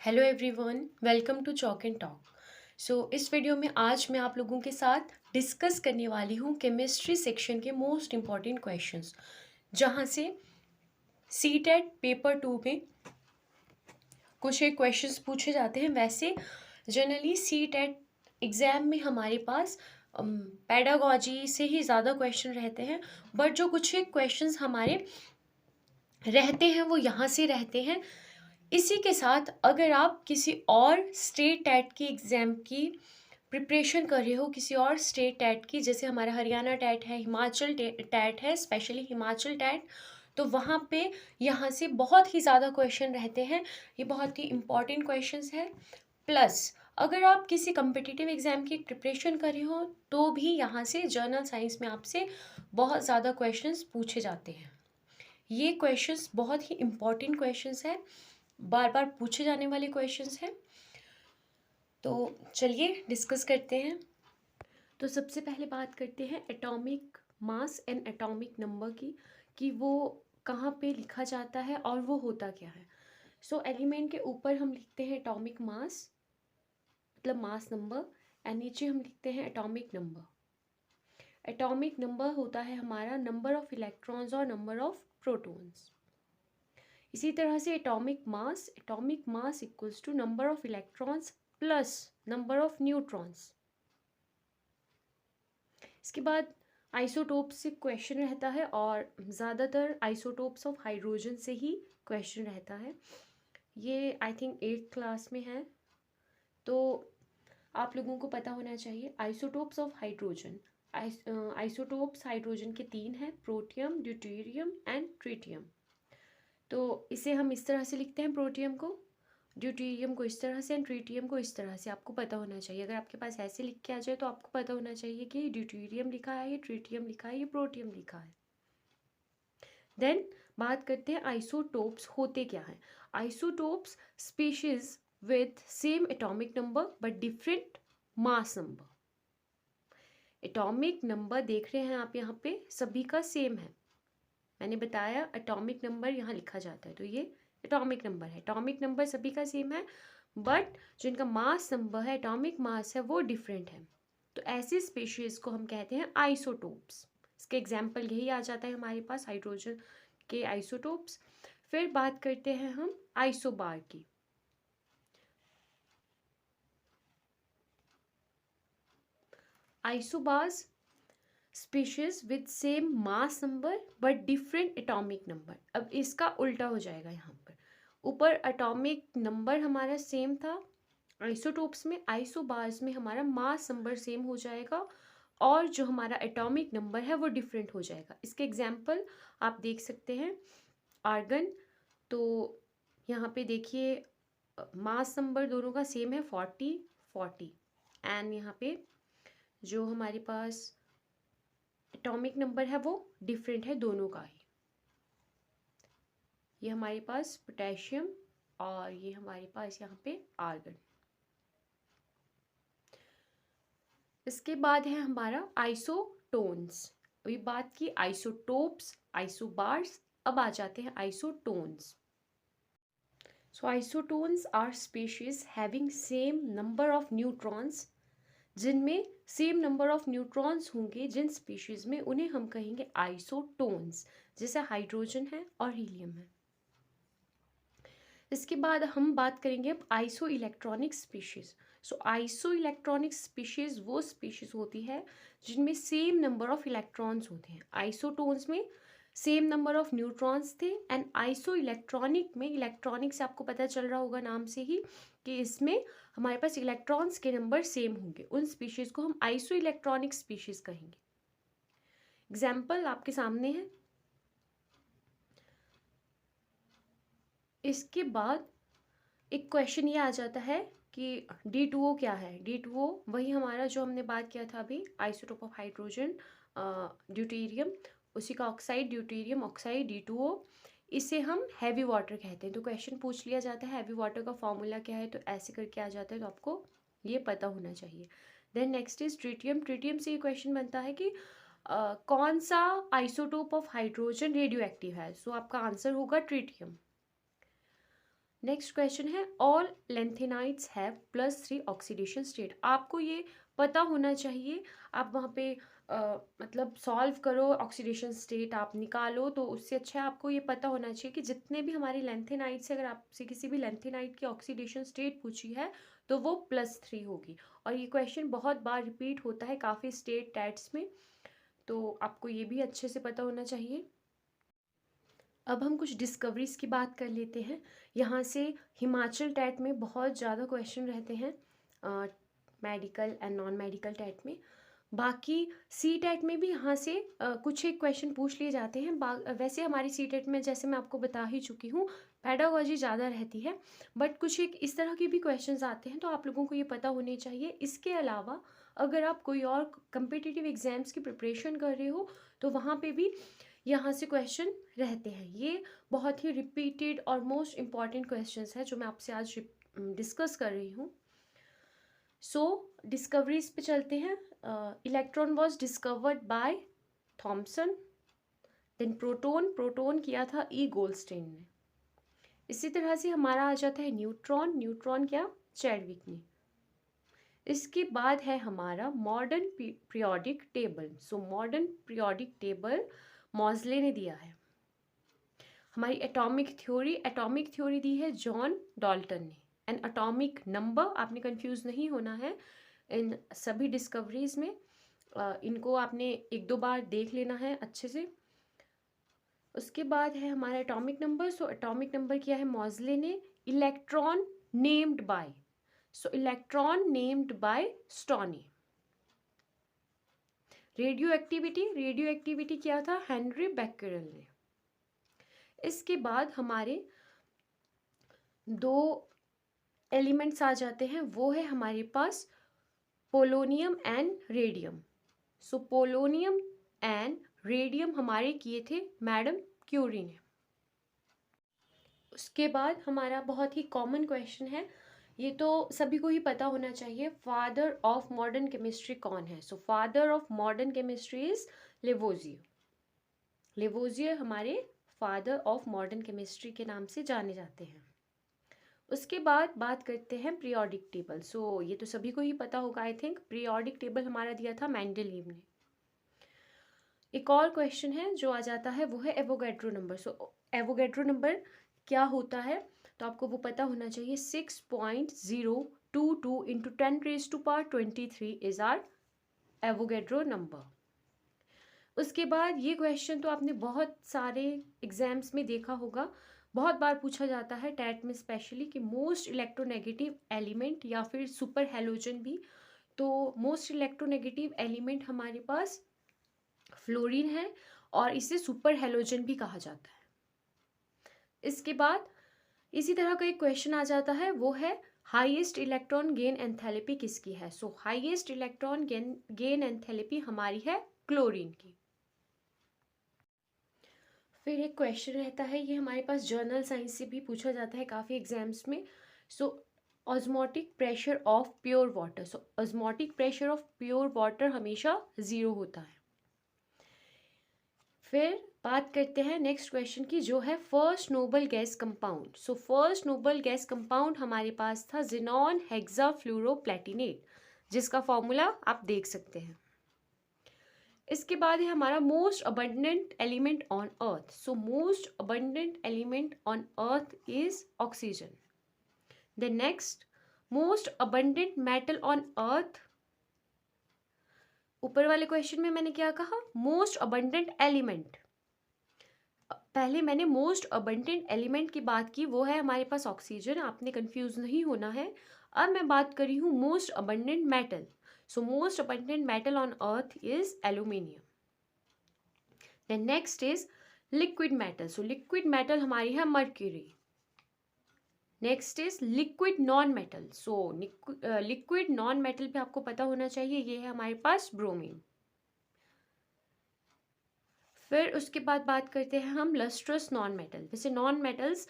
Hello everyone, welcome to chalk and talk. इस video में आज मैं आप लोगों के साथ डिस्कस करने वाली हूँ केमिस्ट्री सेक्शन के मोस्ट इम्पॉर्टेंट क्वेश्चंस, जहाँ से सीटेट पेपर 2 में कुछ एक क्वेश्चंस पूछे जाते हैं। वैसे जनरली सीटेट एग्ज़ाम में हमारे पास पेडागॉजी से ही ज़्यादा क्वेश्चन रहते हैं, बट जो कुछ एक क्वेश्चंस हमारे रहते हैं वो यहाँ से रहते हैं। इसी के साथ अगर आप किसी और स्टेट टैट की एग्ज़ाम की प्रिपरेशन कर रहे हो, किसी और स्टेट टैट की, जैसे हमारा हरियाणा टैट है, हिमाचल टैट है, स्पेशली हिमाचल टैट, तो वहाँ पे यहाँ से बहुत ही ज़्यादा क्वेश्चन रहते हैं। ये बहुत ही इम्पॉर्टेंट क्वेश्चंस है। प्लस अगर आप किसी कम्पिटिटिव एग्ज़ाम की प्रिपरेशन कर रहे हो तो भी यहाँ से जर्नल साइंस में आपसे बहुत ज़्यादा क्वेश्चंस पूछे जाते हैं। ये क्वेश्चंस बहुत ही इम्पॉर्टेंट क्वेश्चंस हैं, बार बार पूछे जाने वाले क्वेश्चंस हैं। तो चलिए डिस्कस करते हैं। तो सबसे पहले बात करते हैं atomic mass and atomic number की, कि वो कहाँ पे लिखा जाता है और वो होता क्या है। एलिमेंट के ऊपर हम लिखते हैं एटॉमिक मास, मतलब मास नंबर, एंड नीचे हम लिखते हैं एटॉमिक नंबर। एटॉमिक नंबर होता है हमारा नंबर ऑफ इलेक्ट्रॉन्स और नंबर ऑफ प्रोटॉन्स। इसी तरह से atomic mass equals to number of electrons plus number of neutrons. इसके बाद आइसोटोप्स से क्वेश्चन रहता है, और ज़्यादातर आइसोटोप्स ऑफ हाइड्रोजन से ही क्वेश्चन रहता है। ये आई थिंक 8th क्लास में है, तो आप लोगों को पता होना चाहिए। Isotopes of hydrogen, isotopes hydrogen के 3 हैं, प्रोटियम, ड्यूटेरियम एंड ट्रिटियम। तो इसे हम इस तरह से लिखते हैं, प्रोटियम को, ड्यूटेरियम को इस तरह से, एंड ट्रिटियम को इस तरह से। आपको पता होना चाहिए, अगर आपके पास ऐसे लिख के आ जाए तो आपको पता होना चाहिए कि ड्यूटेरियम लिखा है, ये ट्रिटियम लिखा है, ये प्रोटियम लिखा है। देन बात करते हैं आइसोटोप्स होते क्या हैं। Isotopes species with same atomic number but different mass number. Atomic number देख रहे हैं आप यहाँ पे, सभी का सेम है। मैंने बताया एटॉमिक नंबर यहाँ लिखा जाता है, तो ये एटॉमिक नंबर है। एटॉमिक नंबर सभी का सेम है, बट जो इनका मास नंबर है, एटॉमिक मास है, वो डिफरेंट है। तो ऐसी स्पीशीज को हम कहते हैं आइसोटोप्स। इसके एग्जाम्पल यही आ जाता है हमारे पास, हाइड्रोजन के आइसोटोप्स। फिर बात करते हैं हम आइसोबार की। Isobars species with same mass number but different atomic number. अब इसका उल्टा हो जाएगा, यहाँ पर ऊपर एटॉमिक नंबर हमारा सेम था आइसोटोप्स में, आइसोबार्स में हमारा मास नंबर सेम हो जाएगा और जो हमारा एटॉमिक नंबर है वो डिफरेंट हो जाएगा। इसके एग्जाम्पल आप देख सकते हैं। आर्गन, तो यहाँ पे देखिए मास नंबर दोनों का सेम है, 40 एंड यहाँ पे जो हमारे पास एटॉमिक नंबर है वो डिफरेंट है दोनों का ही। ये हमारे पास पोटेशियम और ये हमारे पास यहाँ पे आर्गन। इसके बाद है हमारा आइसोटोन्स। अभी बात की आइसोटोप्स, आइसोबार्स, अब आ जाते हैं isotones. Isotones are species having same number of neutrons. जिनमें सेम नंबर ऑफ न्यूट्रॉन्स होंगे जिन स्पीशीज में, उन्हें हम कहेंगे आइसोटोन्स, जैसे हाइड्रोजन है और हीलियम है। इसके बाद हम बात करेंगे अब iso electronic species. Iso electronic species वो स्पीशीज होती है जिनमें सेम नंबर ऑफ इलेक्ट्रॉन्स होते हैं। आइसोटोन्स में सेम नंबर ऑफ न्यूट्रॉन्स थे, एंड आइसो इलेक्ट्रॉनिक में, इलेक्ट्रॉनिक से आपको पता चल रहा होगा नाम से ही कि इसमें हमारे पास इलेक्ट्रॉन्स के नंबर सेम होंगे। उन स्पीशीज को हम आइसो इलेक्ट्रॉनिक स्पीशीज कहेंगे। एग्जाम्पल आपके सामने है। इसके बाद एक क्वेश्चन ये आ जाता है कि D2O क्या है। D2O वही हमारा जो हमने बात किया था अभी, आइसोटोप ऑफ हाइड्रोजन, ड्यूटेरियम, उसी का ऑक्साइड, ड्यूटेरियम ऑक्साइड, D2O। इसे हम हैवी वाटर कहते हैं। तो क्वेश्चन पूछ लिया जाता है हैवी वाटर का फॉर्मूला क्या है, तो ऐसे करके आ जाता है, तो आपको ये पता होना चाहिए। Then next is tritium. Tritium से ये क्वेश्चन बनता है कि कौन सा isotope of hydrogen radioactive है। आपका आंसर होगा ट्रिटियम। नेक्स्ट क्वेश्चन है all lanthanides have +3 oxidation state. आपको ये पता होना चाहिए। आप वहाँ पे मतलब सॉल्व करो, ऑक्सीडेशन स्टेट आप निकालो, तो उससे अच्छा है आपको ये पता होना चाहिए कि जितने भी हमारे लेंथेनाइट्स है, अगर आपसे किसी भी लेंथेनाइट की ऑक्सीडेशन स्टेट पूछी है तो वो +3 होगी। और ये क्वेश्चन बहुत बार रिपीट होता है काफ़ी स्टेट टैट्स में, तो आपको ये भी अच्छे से पता होना चाहिए। अब हम कुछ डिस्कवरीज की बात कर लेते हैं। यहाँ से हिमाचल टैट में बहुत ज़्यादा क्वेश्चन रहते हैं, मेडिकल एंड नॉन मेडिकल टैट में। बाकी सी टैट में भी यहाँ से कुछ एक क्वेश्चन पूछ लिए जाते हैं। वैसे हमारी सी टैट में जैसे मैं आपको बता ही चुकी हूँ, पेडागोजी ज़्यादा रहती है, बट कुछ एक इस तरह के भी क्वेश्चंस आते हैं, तो आप लोगों को ये पता होने चाहिए। इसके अलावा अगर आप कोई और कम्पिटिटिव एग्जाम्स की प्रिपरेशन कर रहे हो तो वहाँ पे भी यहाँ से क्वेश्चन रहते हैं। ये बहुत ही रिपीटेड और मोस्ट इम्पॉर्टेंट क्वेश्चंस हैं जो मैं आपसे आज डिस्कस कर रही हूँ। सो डिस्कवरीज पे चलते हैं। Electron was discovered by Thomson. Then proton किया था ई गोल्डस्टेन ने। इसी तरह से हमारा आ जाता है न्यूट्रॉन क्या, चैडविक ने। इसके बाद है हमारा modern periodic table. So modern periodic table Moseley ने दिया है। हमारी एटॉमिक थ्योरी दी है जॉन डाल्टन ने। एंड एटॉमिक नंबर, आपने कंफ्यूज नहीं होना है इन सभी डिस्कवरीज में, इनको आपने एक दो बार देख लेना है अच्छे से। उसके बाद है हमारा atomic number. So atomic number किया है मॉजले ने। Electron named by, so electron named by stony. Radio activity क्या था, हेनरी बेक्केरेल ने। इसके बाद हमारे दो एलिमेंट्स आ जाते हैं, वो है हमारे पास polonium and radium. So polonium and radium हमारे किए थे मैडम क्यूरी ने। उसके बाद हमारा बहुत ही कॉमन क्वेश्चन है, ये तो सभी को ही पता होना चाहिए, फादर ऑफ मॉडर्न केमिस्ट्री कौन है। So father of modern chemistry is Lavoisier. Lavoisier हमारे फादर ऑफ मॉडर्न केमिस्ट्री के नाम से जाने जाते हैं। उसके बाद बात करते हैं पीरियोडिक टेबल। सो ये तो सभी को ही पता होगा आई थिंक। पीरियोडिक टेबल हमारा दिया था मेंडलीव ने। एक और क्वेश्चन है जो आ जाता है, वो है एवोगैड्रो नंबर। सो एवोगैड्रो नंबर क्या होता है, तो आपको वो पता होना चाहिए। 6.022 into 10⁻23 is our Avogadro number. उसके बाद ये क्वेश्चन तो आपने बहुत सारे एग्जाम्स में देखा होगा, बहुत बार पूछा जाता है टैट में स्पेशली, कि मोस्ट इलेक्ट्रोनेगेटिव एलिमेंट या फिर सुपर हैलोजन भी। तो मोस्ट इलेक्ट्रोनेगेटिव एलिमेंट हमारे पास फ्लोरीन है और इसे सुपर हैलोजन भी कहा जाता है। इसके बाद इसी तरह का एक क्वेश्चन आ जाता है, वो है हाईएस्ट इलेक्ट्रॉन गेन एंथैल्पी किसकी है। सो हाईएस्ट इलेक्ट्रॉन गेन एंथैल्पी हमारी है क्लोरीन की। फिर एक क्वेश्चन रहता है, ये हमारे पास जर्नल साइंस से भी पूछा जाता है काफ़ी एग्जाम्स में। So osmotic pressure of pure water. So osmotic pressure of pure water हमेशा 0 होता है। फिर बात करते हैं नेक्स्ट क्वेश्चन की, जो है first noble gas compound. So first noble gas compound हमारे पास था जिनॉन हेक्साफ्लोरोप्लेटिनेट, जिसका फॉर्मूला आप देख सकते हैं। इसके बाद है हमारा most abundant element on earth. So most abundant element on earth is oxygen. The next most abundant metal on अर्थ, ऊपर वाले क्वेश्चन में मैंने क्या कहा, मोस्ट अबंडेंट एलिमेंट। पहले मैंने मोस्ट अबंडेंट एलिमेंट की बात की, वो है हमारे पास ऑक्सीजन, आपने कंफ्यूज नहीं होना है। अब मैं बात कर रही हूँ most abundant metal. So most abundant metal on earth is aluminium. Then next is liquid metal. So liquid metal हमारी है mercury. Next is liquid non metal. So liquid non metal पे आपको पता होना चाहिए, ये है हमारे पास ब्रोमीन। फिर उसके बाद बात करते हैं हम लस्ट्रस नॉन मेटल। वैसे नॉन मेटल्स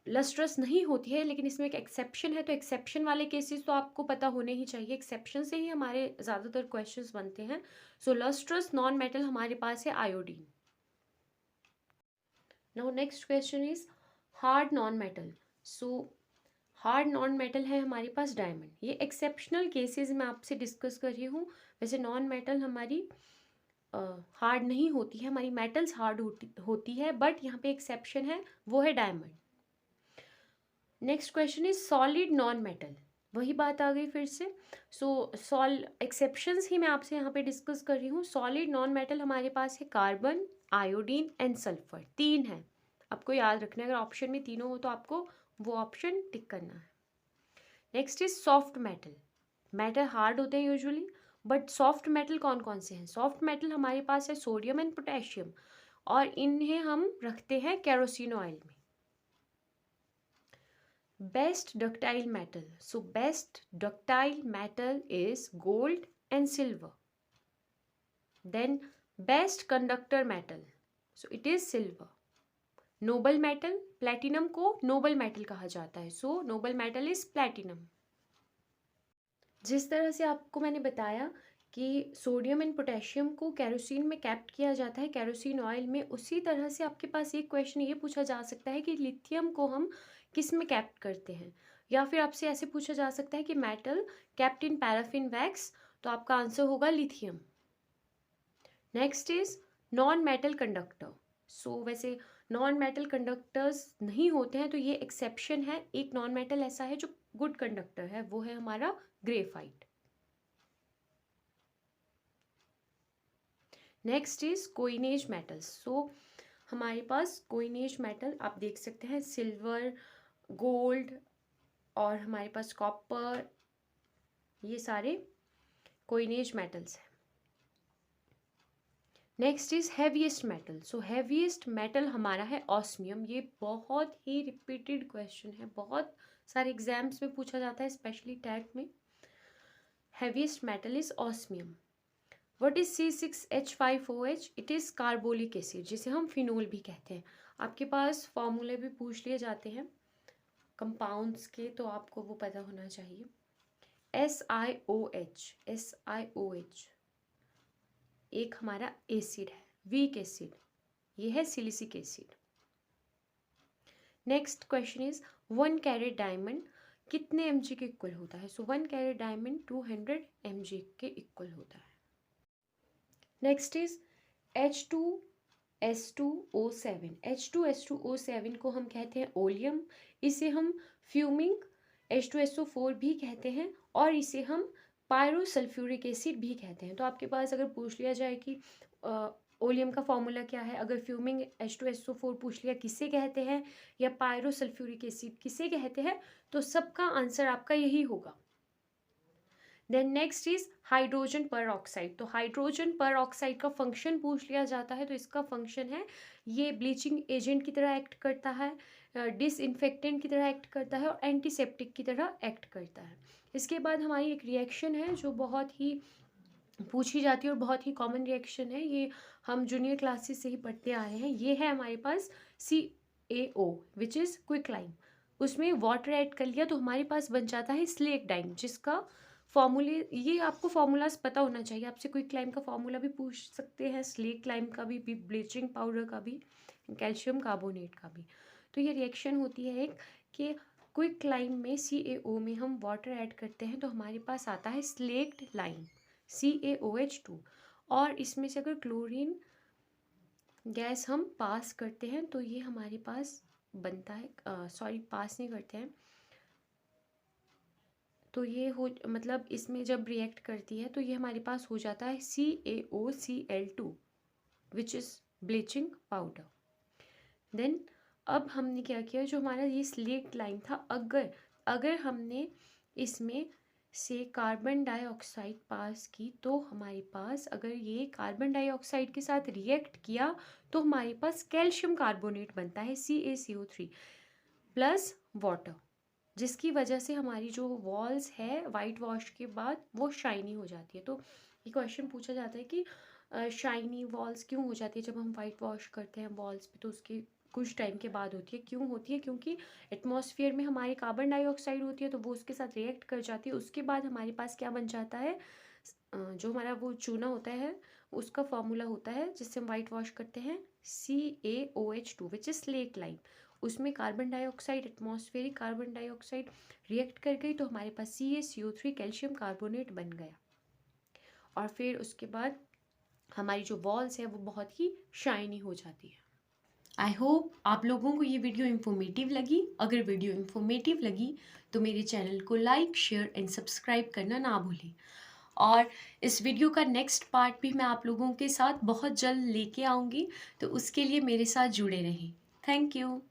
लस्ट्रस नहीं होती है, लेकिन इसमें एक एक्सेप्शन है, तो एक्सेप्शन वाले केसेस तो आपको पता होने ही चाहिए। एक्सेप्शन से ही हमारे ज़्यादातर क्वेश्चंस बनते हैं। सो लस्ट्रस नॉन मेटल हमारे पास है iodine. Now next question is hard non metal. So hard non metal है हमारे पास डायमंड। ये एक्सेप्शनल केसेस में आपसे डिस्कस कर रही हूँ। वैसे नॉन मेटल हमारी हार्ड नहीं होती है, हमारी मेटल्स हार्ड होती है, बट यहाँ पे एक्सेप्शन है, वो है diamond. Next question is solid non metal. वही बात आ गई फिर से। सो एक्सेप्शंस ही मैं आपसे यहाँ पे डिस्कस कर रही हूँ। सॉलिड नॉन मेटल हमारे पास है कार्बन, आयोडीन एंड सल्फर। 3 है, आपको याद रखना है। अगर ऑप्शन में तीनों हो तो आपको वो ऑप्शन टिक करना है। Next is soft metal. Metal hard होते हैं यूजुअली, बट सॉफ्ट मेटल कौन कौन से हैं? सॉफ्ट मेटल हमारे पास है सोडियम एंड पोटेशियम, और इन्हें हम रखते हैं केरोसिन ऑयल में। Best ductile metal, so best ductile metal is gold and silver. Then best conductor metal, so it is silver. Noble metal, platinum को नोबल मेटल कहा जाता है, so noble metal is platinum. जिस तरह से आपको मैंने बताया कि सोडियम एंड पोटेशियम को केरोसिन में कैप्ट किया जाता है, केरोसिन ऑयल में, उसी तरह से आपके पास एक क्वेश्चन ये पूछा जा सकता है कि लिथियम को हम किस में कैप्ट करते हैं, या फिर आपसे ऐसे पूछा जा सकता है कि metal kept in paraffin wax, तो आपका आंसर होगा lithium. Next is non metal conductor. So वैसे नॉन मेटल कंडक्टर्स नहीं होते हैं, तो ये एक्सेप्शन है। एक नॉन मेटल ऐसा है जो गुड कंडक्टर है, वो है हमारा graphite. Next is coinage metals. So हमारे पास कोइनेज मेटल आप देख सकते हैं, सिल्वर, गोल्ड, और हमारे पास कॉपर, ये सारे कोइनेज मेटल्स हैं। Next is heaviest metal. So heaviest metal हमारा है ऑस्मियम। ये बहुत ही रिपीटेड क्वेश्चन है, बहुत सारे एग्जाम्स में पूछा जाता है, स्पेशली टैग में। Heaviest metal is osmium. What is C6H5OH? It is carbolic acid, जिसे हम फिनोल भी कहते हैं। आपके पास फॉर्मूले भी पूछ लिए जाते हैं कंपाउंड्स के, तो आपको वो पता होना चाहिए। SiOH एक हमारा एसिड है, वीक एसिड, ये है silicic acid. Next question is 1 carat diamond कितने mg के इक्वल होता है? सो 1 कैरेट डायमंड 200 mg के इक्वल होता है। Next is H2S2O7। H2S2O7 को हम कहते हैं ओलियम, इसे हम फ्यूमिंग H2SO4 भी कहते हैं, और इसे हम पायरोसल्फ्यूरिक एसिड भी कहते हैं। तो आपके पास अगर पूछ लिया जाए कि ओलियम का फॉर्मूला क्या है, अगर फ्यूमिंग H2SO4 पूछ लिया किसे कहते हैं, या पायरोसल्फ्यूरिक एसिड किसे कहते हैं, तो सबका आंसर आपका यही होगा। देन नेक्स्ट इज हाइड्रोजन पर ऑक्साइड। तो हाइड्रोजन पर ऑक्साइड का फंक्शन पूछ लिया जाता है, तो इसका फंक्शन है, ये ब्लीचिंग एजेंट की तरह एक्ट करता है, डिसइंफेक्टेंट की तरह एक्ट करता है, और एंटीसेप्टिक की तरह एक्ट करता है। इसके बाद हमारी एक रिएक्शन है जो बहुत ही पूछी जाती है और बहुत ही कॉमन रिएक्शन है, ये हम जूनियर क्लासेस से ही पढ़ते आ रहे हैं। ये है हमारे पास CaO विच इज़ क्विकलाइम। उसमें वाटर ऐड कर लिया तो हमारे पास बन जाता है स्लेक डाइम, जिसका फॉर्मूले, ये आपको फॉर्मूलाज पता होना चाहिए। आपसे क्विकलाइम का फॉर्मूला भी पूछ सकते हैं, स्लेक लाइम का भी, ब्लीचिंग पाउडर का भी, कैल्शियम कार्बोनेट का भी। तो ये रिएक्शन होती है एक कि क्विकलाइम में CaO में हम वाटर ऐड करते हैं, तो हमारे पास आता है स्लेक्ड लाइम CaOH2, और इसमें से अगर क्लोरीन गैस हम पास करते हैं तो ये हमारे पास बनता है, सॉरी पास नहीं करते हैं, तो ये हो, मतलब इसमें जब रिएक्ट करती है तो ये हमारे पास हो जाता है CaOCl2 which is bleaching powder. Then अब हमने क्या किया, जो हमारा ये स्लेक्ट लाइम था, अगर हमने इसमें से कार्बन डाइऑक्साइड पास की, तो हमारे पास, अगर ये कार्बन डाइऑक्साइड के साथ रिएक्ट किया तो हमारे पास कैल्शियम कार्बोनेट बनता है CaCO3 प्लस वाटर, जिसकी वजह से हमारी जो वॉल्स है वाइट वॉश के बाद वो शाइनी हो जाती है। तो ये क्वेश्चन पूछा जाता है कि शाइनी वॉल्स क्यों हो जाती है जब हम वाइट वॉश करते हैं वॉल्स पे, तो उसके कुछ टाइम के बाद होती है। क्यों होती है? क्योंकि एटमॉस्फेयर में हमारी कार्बन डाइऑक्साइड होती है, तो वो उसके साथ रिएक्ट कर जाती है। उसके बाद हमारे पास क्या बन जाता है, जो हमारा वो चूना होता है उसका फॉर्मूला होता है जिससे हम वाइट वॉश करते हैं CaOH2 which is slake lime. उसमें carbon dioxide, atmospheric carbon dioxide react कर गई तो हमारे पास CaCO3 कैल्शियम कार्बोनेट बन गया। और फिर उसके बाद हमारी जो वॉल्स है वो बहुत ही शाइनी हो जाती है। आई होप आप लोगों को ये वीडियो इन्फॉर्मेटिव लगी। अगर वीडियो इन्फॉर्मेटिव लगी तो मेरे चैनल को लाइक, शेयर एंड सब्सक्राइब करना ना भूलें। और इस वीडियो का नेक्स्ट पार्ट भी मैं आप लोगों के साथ बहुत जल्द लेके आऊँगी, तो उसके लिए मेरे साथ जुड़े रहें। Thank you.